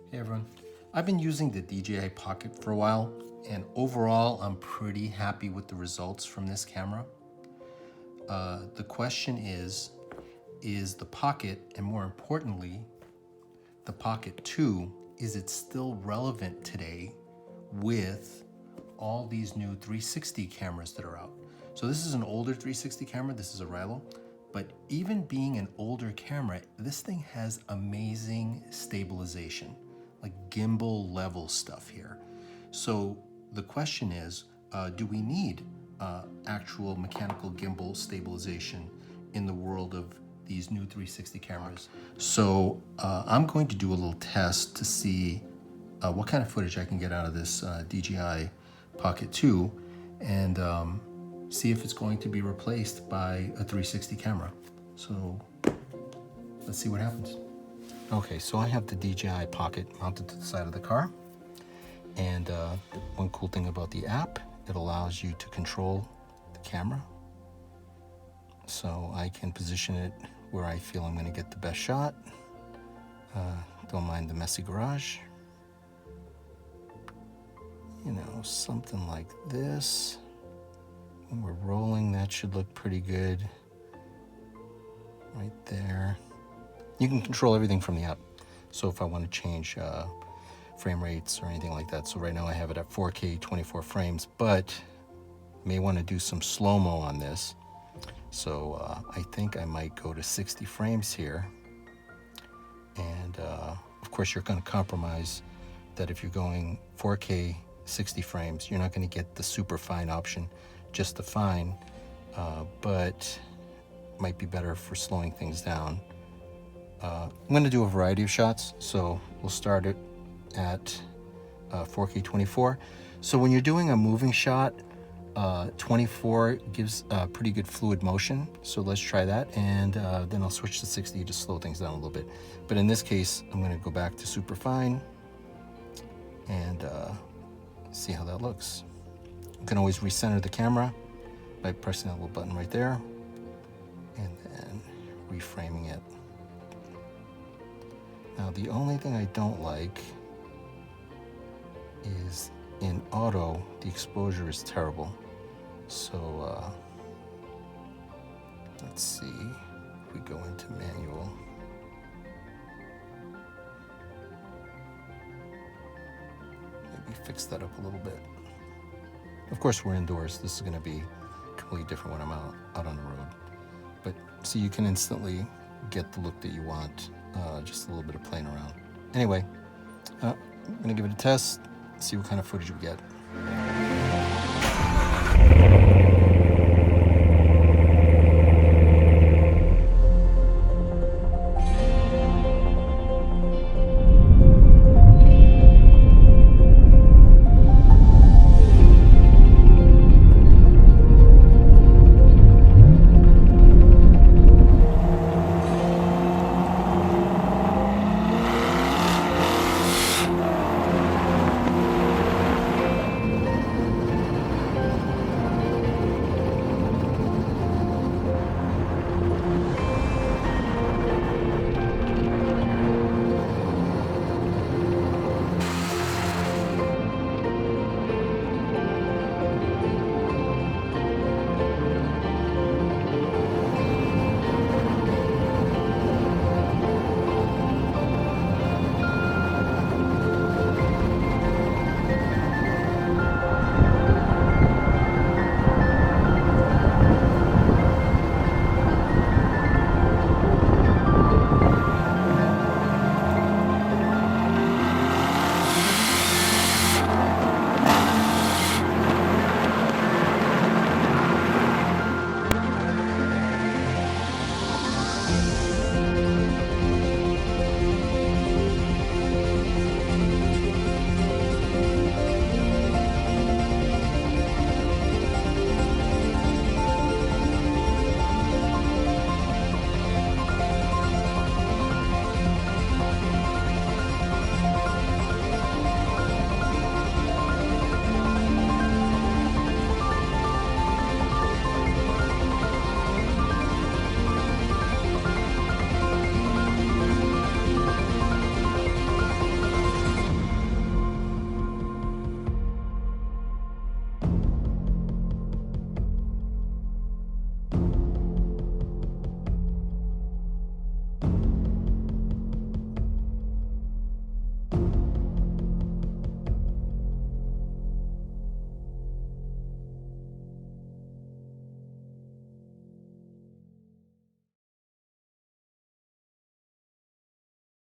Hey everyone, I've been using the DJI Pocket for a while, and overall I'm pretty happy with the results from this camera. The question is the Pocket, and more importantly, the Pocket 2, is it still relevant today with all these new 360 cameras that are out? So this is an older 360 camera, this is a Rilo, but even being an older camera, this thing has amazing stabilization, like gimbal level stuff here. So the question is, do we need actual mechanical gimbal stabilization in the world of these new 360 cameras? So I'm going to do a little test to see what kind of footage I can get out of this DJI Pocket 2 and see if it's going to be replaced by a 360 camera. So let's see what happens. Okay, so I have the DJI Pocket mounted to the side of the car. And one cool thing about the app, it allows you to control the camera. So I can position it where I feel I'm gonna get the best shot. Don't mind the messy garage. You know, something like this. When we're rolling, that should look pretty good. Right there. You can control everything from the app. So if I want to change frame rates or anything like that. So right now I have it at 4K 24 frames, but may want to do some slow-mo on this. So I think I might go to 60 frames here. And of course you're going to compromise that if you're going 4K 60 frames, you're not going to get the super fine option, just the fine, but might be better for slowing things down. I'm going to do a variety of shots, so we'll start it at 4K 24. So when you're doing a moving shot, 24 gives pretty good fluid motion, so let's try that, and then I'll switch to 60 to slow things down a little bit. But in this case, I'm going to go back to super fine and see how that looks. You can always recenter the camera by pressing that little button right there and then reframing it. Now the only thing I don't like is in auto, the exposure is terrible. So let's see if we go into manual. Maybe fix that up a little bit. Of course we're indoors, this is going to be completely different when I'm out on the road. But see, you can instantly get the look that you want, just a little bit of playing around. Anyway, I'm going to give it a test, see what kind of footage we get.